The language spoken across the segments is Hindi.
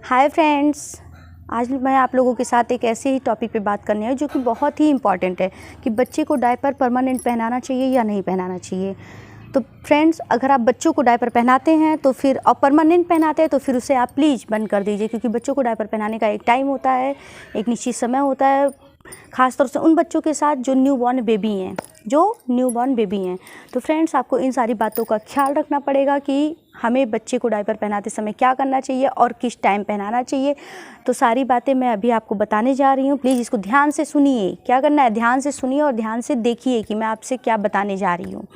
हाय फ्रेंड्स, आज मैं आप लोगों के साथ एक ऐसे ही टॉपिक पे बात करने है जो कि बहुत ही इम्पॉर्टेंट है कि बच्चे को डायपर परमानेंट पहनाना चाहिए या नहीं पहनाना चाहिए। तो फ्रेंड्स, अगर आप बच्चों को डायपर पहनाते हैं तो फिर और परमानेंट पहनाते हैं तो फिर उसे आप प्लीज़ बंद कर दीजिए, क्योंकि बच्चों को डायपर पहनाने का एक टाइम होता है, एक निश्चित समय होता है, ख़ासतौर से उन बच्चों के साथ जो न्यूबॉर्न बेबी हैं। तो फ्रेंड्स, आपको इन सारी बातों का ख्याल रखना पड़ेगा कि हमें बच्चे को डायपर पहनाते समय क्या करना चाहिए और किस टाइम पहनाना चाहिए। तो सारी बातें मैं अभी आपको बताने जा रही हूँ। प्लीज़ इसको ध्यान से सुनिए। क्या करना है, ध्यान से सुनिए और ध्यान से देखिए कि मैं आपसे क्या बताने जा रही हूँ।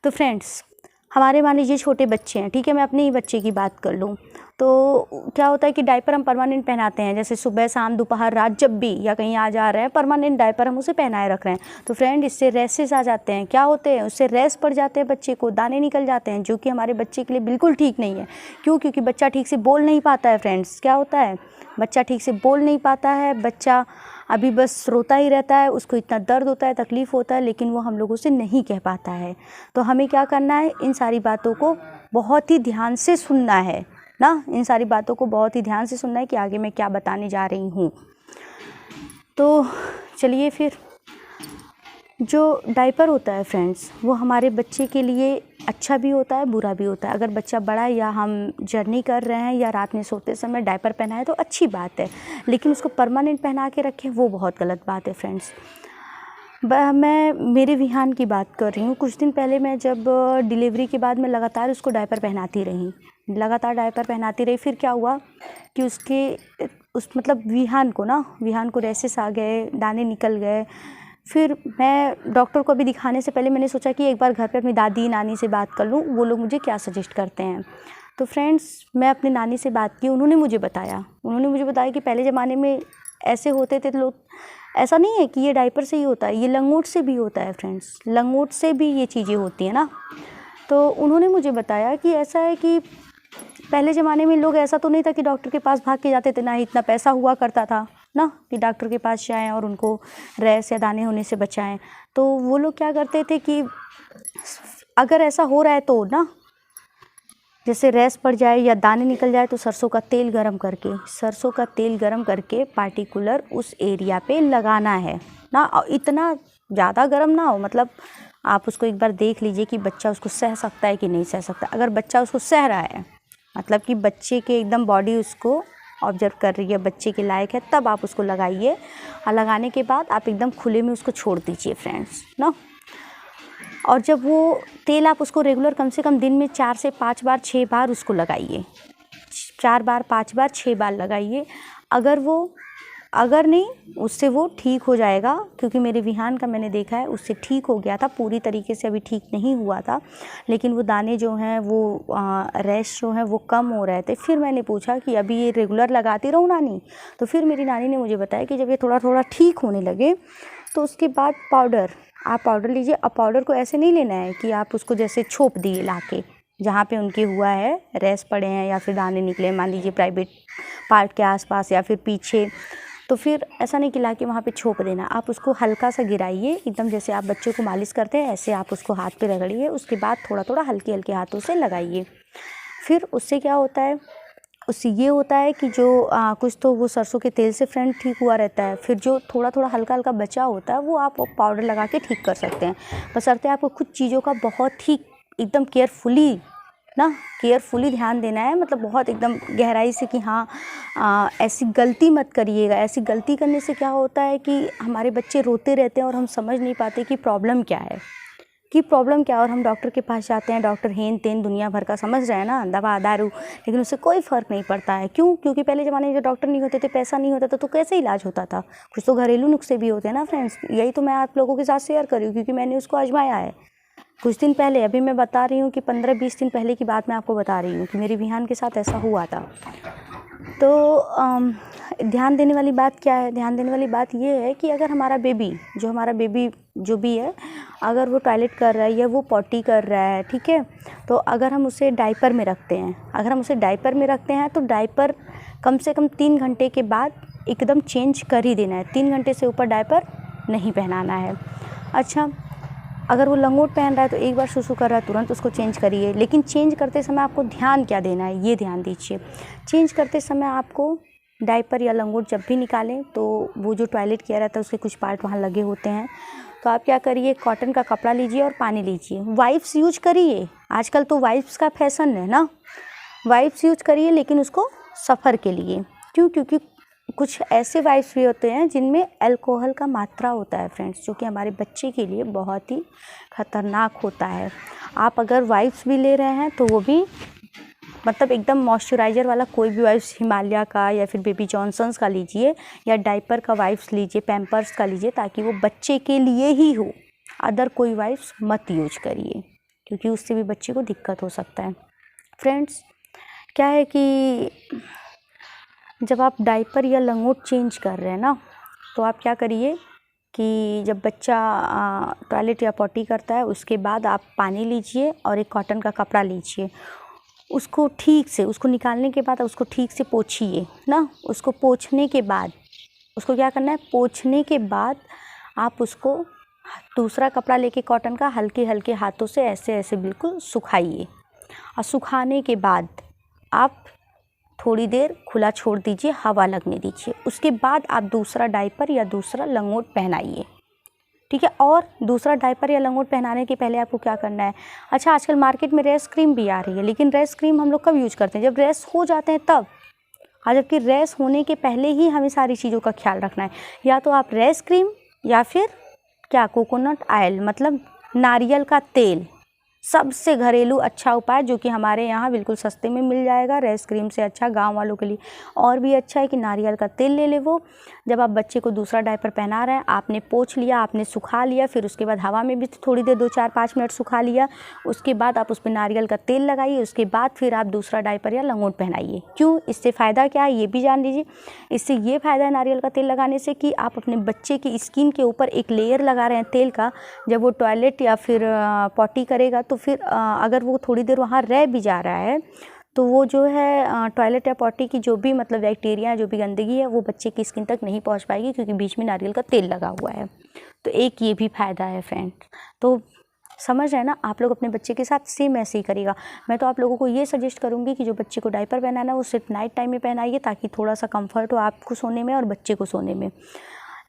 तो फ्रेंड्स, हमारे मान लीजिए छोटे बच्चे हैं, ठीक है, मैं अपने ही बच्चे की बात कर लूँ तो क्या होता है कि डायपर हम परमानेंट पहनाते हैं, जैसे सुबह शाम दोपहर रात जब भी या कहीं आ जा रहे हैं परमानेंट डायपर हम उसे पहनाए रख रहे हैं। तो फ्रेंड, इससे रैसेस आ जाते हैं। क्या होते हैं, उससे रैश पड़ जाते हैं, बच्चे को दाने निकल जाते हैं, जो कि हमारे बच्चे के लिए बिल्कुल ठीक नहीं है। क्यों? क्योंकि बच्चा ठीक से बोल नहीं पाता है। फ्रेंड्स, क्या होता है, बच्चा ठीक से बोल नहीं पाता है, बच्चा अभी बस रोता ही रहता है, उसको इतना दर्द होता है, तकलीफ़ होता है, लेकिन वो हम लोगों से नहीं कह पाता है। तो हमें क्या करना है, इन सारी बातों को बहुत ही ध्यान से सुनना है ना, इन सारी बातों को बहुत ही ध्यान से सुनना है कि आगे मैं क्या बताने जा रही हूँ। तो चलिए फिर, जो डायपर होता है फ्रेंड्स, वो हमारे बच्चे के लिए अच्छा भी होता है, बुरा भी होता है। अगर बच्चा बड़ा है या हम जर्नी कर रहे हैं या रात में सोते समय डायपर पहनाए तो अच्छी बात है, लेकिन उसको परमानेंट पहना के रखें वो बहुत गलत बात है। फ्रेंड्स, मैं मेरे विहान की बात कर रही हूँ। कुछ दिन पहले मैं जब डिलीवरी के बाद मैं लगातार उसको डायपर पहनाती रही। फिर क्या हुआ कि मतलब विहान को रैसेस आ गए, दाने निकल गए। फिर मैं डॉक्टर को अभी दिखाने से पहले मैंने सोचा कि एक बार घर पे अपनी दादी नानी से बात कर लूँ, वो लोग मुझे क्या सजेस्ट करते हैं। तो फ्रेंड्स, मैं अपनी नानी से बात की, उन्होंने मुझे बताया कि पहले ज़माने में ऐसे होते थे लोग। ऐसा नहीं है कि ये डायपर से ही होता है, ये लंगोट से भी होता है। फ्रेंड्स, लंगोट से भी ये चीज़ें होती हैं ना। तो उन्होंने मुझे बताया कि ऐसा है कि पहले ज़माने में लोग, ऐसा तो नहीं था कि डॉक्टर के पास भाग के जाते थे, ना ही इतना पैसा हुआ करता था ना कि डॉक्टर के पास जाएं और उनको रैश या दाने होने से बचाएं। तो वो लोग क्या करते थे कि अगर ऐसा हो रहा है तो ना, जैसे रैश पड़ जाए या दाने निकल जाए तो सरसों का तेल गरम करके पार्टिकुलर उस एरिया पे लगाना है ना। और इतना ज़्यादा गरम ना हो, मतलब आप उसको एक बार देख लीजिए कि बच्चा उसको सह सकता है कि नहीं सह सकता। अगर बच्चा उसको सह रहा है, मतलब कि बच्चे के एकदम बॉडी उसको ऑब्जर्व कर रही है, बच्चे के लायक है, तब आप उसको लगाइए। और लगाने के बाद आप एकदम खुले में उसको छोड़ दीजिए फ्रेंड्स ना। और जब वो तेल आप उसको रेगुलर कम से कम दिन में 4 से 5 बार 6 बार उसको लगाइए, 4 बार 5 बार 6 बार लगाइए। अगर नहीं, उससे वो ठीक हो जाएगा, क्योंकि मेरे विहान का मैंने देखा है उससे ठीक हो गया था। पूरी तरीके से अभी ठीक नहीं हुआ था, लेकिन वो दाने जो हैं, वो रैश जो हैं वो कम हो रहे थे। फिर मैंने पूछा कि अभी ये रेगुलर लगाती रहूँ नानी? तो फिर मेरी नानी ने मुझे बताया कि जब ये थोड़ा थोड़ा ठीक होने लगे तो उसके बाद आप पाउडर लीजिए। अब पाउडर को ऐसे नहीं लेना है कि आप उसको जैसे छोप दिए ला के, जहाँ पे उनके हुआ है, रैश पड़े हैं या फिर दाने निकले, मान लीजिए प्राइवेट पार्ट के आसपास या फिर पीछे, तो फिर ऐसा नहीं कि ला के वहाँ पे छोप देना। आप उसको हल्का सा गिराइए, एकदम जैसे आप बच्चों को मालिश करते हैं ऐसे आप उसको हाथ पे रगड़िए। उसके बाद थोड़ा थोड़ा हल्के हल्के हाथों से लगाइए। फिर उससे क्या होता है, उससे ये होता है कि जो कुछ तो वो सरसों के तेल से फ्रेंड ठीक हुआ रहता है। फिर जो थोड़ा थोड़ा हल्का हल्का बचा होता है वो आप पाउडर लगा के ठीक कर सकते हैं। बशर्ते आपको कुछ चीज़ों का बहुत ही एकदम केयरफुली ध्यान देना है, मतलब बहुत एकदम गहराई से कि हाँ, ऐसी गलती मत करिएगा। ऐसी गलती करने से क्या होता है कि हमारे बच्चे रोते रहते हैं और हम समझ नहीं पाते कि प्रॉब्लम क्या है, और हम डॉक्टर के पास जाते हैं। डॉक्टर हेन तेन दुनिया भर का समझ रहे हैं ना, दवा दारू, लेकिन उससे कोई फ़र्क नहीं पड़ता है। क्यों? क्योंकि पहले ज़माने में जो डॉक्टर नहीं होते थे, पैसा नहीं होता था, तो कैसे इलाज होता था? कुछ तो घरेलू नुस्खे भी होते हैं ना फ्रेंड्स। यही तो मैं आप लोगों के साथ शेयर कर रही हूँ, क्योंकि मैंने उसको आजमाया है कुछ दिन पहले। अभी मैं बता रही हूँ कि 15-20 दिन पहले की बात मैं आपको बता रही हूँ कि मेरी विहान के साथ ऐसा हुआ था। तो ध्यान देने वाली बात क्या है? ध्यान देने वाली बात ये है कि अगर हमारा बेबी जो भी है, अगर वो टॉयलेट कर रहा है या वो पॉटी कर रहा है, ठीक है, तो अगर हम उसे डायपर में रखते हैं तो डायपर कम से कम 3 घंटे के बाद एकदम चेंज कर ही देना है। 3 घंटे से ऊपर डायपर नहीं पहनाना है। अच्छा, अगर वो लंगोट पहन रहा है तो एक बार सुसु कर रहा है तुरंत उसको चेंज करिए, लेकिन चेंज करते समय आपको ध्यान क्या देना है ये ध्यान दीजिए। चेंज करते समय आपको डायपर या लंगोट जब भी निकालें तो वो जो टॉयलेट किया रहता है उसके कुछ पार्ट वहाँ लगे होते हैं, तो आप क्या करिए, कॉटन का कपड़ा लीजिए और पानी लीजिए। वाइप्स यूज करिए, आजकल तो वाइप्स का फैशन है ना, वाइप्स यूज करिए, लेकिन उसको सफ़र के लिए। क्यों? क्योंकि कुछ ऐसे वाइप्स भी होते हैं जिनमें अल्कोहल का मात्रा होता है फ्रेंड्स, जो कि हमारे बच्चे के लिए बहुत ही ख़तरनाक होता है। आप अगर वाइप्स भी ले रहे हैं तो वो भी मतलब एकदम मॉइस्चराइज़र वाला कोई भी वाइप्स, हिमालय का या फिर बेबी जॉनसन्स का लीजिए, या डायपर का वाइप्स लीजिए, पैम्पर्स का लीजिए, ताकि वो बच्चे के लिए ही हो। अदर कोई वाइप्स मत यूज करिए, क्योंकि उससे भी बच्चे को दिक्कत हो सकता है। फ्रेंड्स, क्या है कि जब आप डायपर या लंगोट चेंज कर रहे हैं ना, तो आप क्या करिए कि जब बच्चा टॉयलेट या पॉटी करता है उसके बाद आप पानी लीजिए और एक कॉटन का कपड़ा लीजिए, उसको ठीक से, उसको निकालने के बाद उसको ठीक से पोंछिए ना। उसको पोंछने के बाद उसको क्या करना है, पोंछने के बाद आप उसको दूसरा कपड़ा लेके कॉटन का हल्के हल्के हाथों से ऐसे ऐसे बिल्कुल सुखाइए, और सुखाने के बाद आप थोड़ी देर खुला छोड़ दीजिए, हवा लगने दीजिए। उसके बाद आप दूसरा डायपर या दूसरा लंगोट पहनाइए, ठीक है। और दूसरा डायपर या लंगोट पहनाने के पहले आपको क्या करना है, अच्छा आजकल मार्केट में रेस क्रीम भी आ रही है, लेकिन रेस क्रीम हम लोग कब यूज करते हैं, जब रेस हो जाते हैं तब। जबकि रेस होने के पहले ही हमें सारी चीज़ों का ख्याल रखना है। या तो आप रेस क्रीम या फिर क्या, कोकोनट ऑयल, मतलब नारियल का तेल, सबसे घरेलू अच्छा उपाय जो कि हमारे यहाँ बिल्कुल सस्ते में मिल जाएगा। रेस क्रीम से अच्छा गांव वालों के लिए और भी अच्छा है कि नारियल का तेल ले ले। वो जब आप बच्चे को दूसरा डायपर पहना रहे हैं, आपने पोंछ लिया, आपने सुखा लिया, फिर उसके बाद हवा में भी थोड़ी देर 2-4-5 मिनट सुखा लिया, उसके बाद आप उस पर नारियल का तेल लगाइए, उसके बाद फिर आप दूसरा डायपर या लंगोट पहनाइए। क्यों? इससे फ़ायदा क्या है ये भी जान लीजिए। इससे ये फ़ायदा है नारियल का तेल लगाने से कि आप अपने बच्चे की स्किन के ऊपर एक लेयर लगा रहे हैं तेल का। जब वो टॉयलेट या फिर पॉटी करेगा तो फिर अगर वो थोड़ी देर वहाँ रह भी जा रहा है तो वो जो है टॉयलेट या पॉटी की जो भी मतलब बैक्टीरिया, जो भी गंदगी है, वो बच्चे की स्किन तक नहीं पहुँच पाएगी, क्योंकि बीच में नारियल का तेल लगा हुआ है। तो एक ये भी फ़ायदा है फ्रेंड। तो समझ रहे हैं ना, आप लोग अपने बच्चे के साथ सेम ऐसे ही करिएगा। मैं तो आप लोगों को ये सजेस्ट करूँगी कि जो बच्चे को डायपर पहनाना है वो सिर्फ नाइट टाइम में पहनाइए, ताकि थोड़ा सा कंफर्ट हो आपको सोने में और बच्चे को सोने में।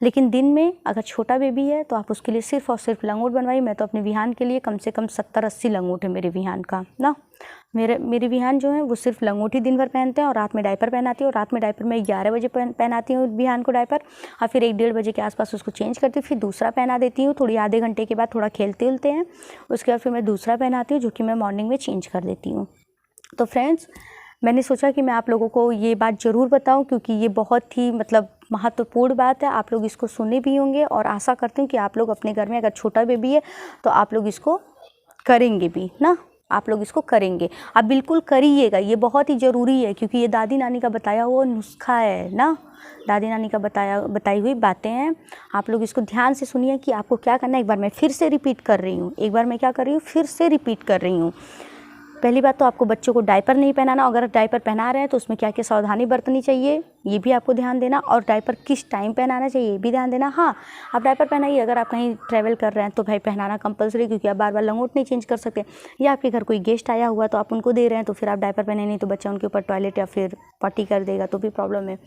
लेकिन दिन में अगर छोटा बेबी है तो आप उसके लिए सिर्फ और सिर्फ लंगोट बनवाइए। मैं तो अपने विहान के लिए कम से कम 70-80 लंगोट है मेरे विहान का ना। मेरे विहान जो है वो सिर्फ लंगोट ही दिन भर पहनते हैं और रात में डायपर पहनाती हूँ। और रात में डायपर मैं 11 बजे पहनाती हूँ विहान को डायपर, और फिर 1-1:30 बजे के आसपास उसको चेंज करती हूँ, फिर दूसरा पहना देती हूँ। थोड़ी आधे घंटे के बाद थोड़ा खेलते उलते हैं, उसके बाद फिर मैं दूसरा पहनाती हूँ, जो कि मैं मॉर्निंग में चेंज कर देती हूँ। तो फ्रेंड्स, मैंने सोचा कि मैं आप लोगों को ये बात ज़रूर बताऊं, क्योंकि ये बहुत ही मतलब महत्वपूर्ण बात है। आप लोग इसको सुने भी होंगे और आशा करती हूँ कि आप लोग अपने घर में अगर छोटा बेबी है तो आप लोग इसको करेंगे भी ना, आप लोग इसको करेंगे। आप बिल्कुल करिएगा, ये बहुत ही ज़रूरी है, क्योंकि ये दादी नानी का बताया हुआ नुस्खा है ना, दादी नानी का बताई हुई बातें हैं। आप लोग इसको ध्यान से सुनिए कि आपको क्या करना है। एक बार मैं फिर से रिपीट कर रही हूँ, फिर से रिपीट कर रही हूँ। पहली बात तो आपको बच्चों को डायपर नहीं पहनाना। अगर डायपर पहना रहे हैं तो उसमें क्या क्या सावधानी बरतनी चाहिए ये भी आपको ध्यान देना, और डायपर किस टाइम पहनाना चाहिए ये भी ध्यान देना। हाँ, आप डायपर पहनाइए, अगर आप कहीं ट्रैवल कर रहे हैं तो भाई पहनाना कंपलसरी, क्योंकि आप बार बार लंगोट नहीं चेंज कर सकते। या आपके घर कोई गेस्ट आया हुआ तो आप उनको दे रहे हैं तो फिर आप डायपर पहने नहीं तो बच्चा उनके ऊपर टॉयलेट या फिर पॉटी कर देगा तो भी प्रॉब्लम है।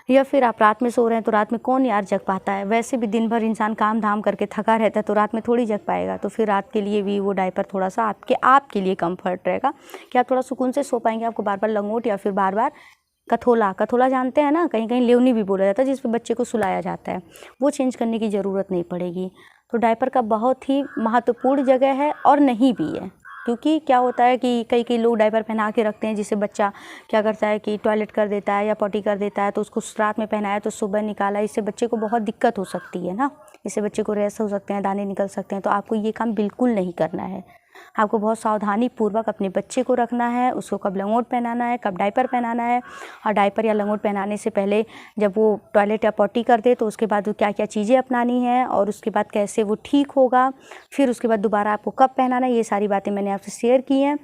या फिर आप रात में सो रहे हैं तो रात में कौन यार जग पाता है, वैसे भी दिन भर इंसान काम धाम करके थका रहता है तो रात में थोड़ी जग पाएगा। तो फिर रात के लिए भी वो डायपर थोड़ा सा आपके लिए कंफर्ट रहेगा कि आप थोड़ा सुकून से सो पाएंगे। आपको बार बार लंगोट या फिर बार बार कथोला जानते हैं ना, कहीं कहीं लेवनी भी बोला जाता है, जिस पर बच्चे को सुलाया जाता है, वो चेंज करने की ज़रूरत नहीं पड़ेगी। तो डायपर का बहुत ही महत्वपूर्ण जगह है और नहीं भी है, क्योंकि क्या होता है कि कई लोग डायपर पहना के रखते हैं, जिससे बच्चा क्या करता है कि टॉयलेट कर देता है या पॉटी कर देता है, तो उसको रात में पहनाया तो सुबह निकाला, इससे बच्चे को बहुत दिक्कत हो सकती है ना, इससे बच्चे को रैश हो सकते हैं, दाने निकल सकते हैं। तो आपको ये काम बिल्कुल नहीं करना है। आपको बहुत सावधानी पूर्वक अपने बच्चे को रखना है, उसको कब लंगोट पहनाना है, कब डायपर पहनाना है। और डायपर या लंगोट पहनाने से पहले जब वो टॉयलेट या पॉटी कर दे तो उसके बाद वो क्या क्या चीज़ें अपनानी है, और उसके बाद कैसे वो ठीक होगा, फिर उसके बाद दोबारा आपको कब पहनाना है, ये सारी बातें मैंने आपसे शेयर की हैं।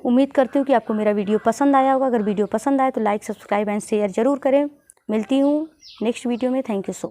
उम्मीद करती हूँ कि आपको मेरा वीडियो पसंद आया होगा। अगर वीडियो पसंद आए तो लाइक, सब्सक्राइब एंड शेयर ज़रूर करें। मिलती हूँ नेक्स्ट वीडियो में। Thank you so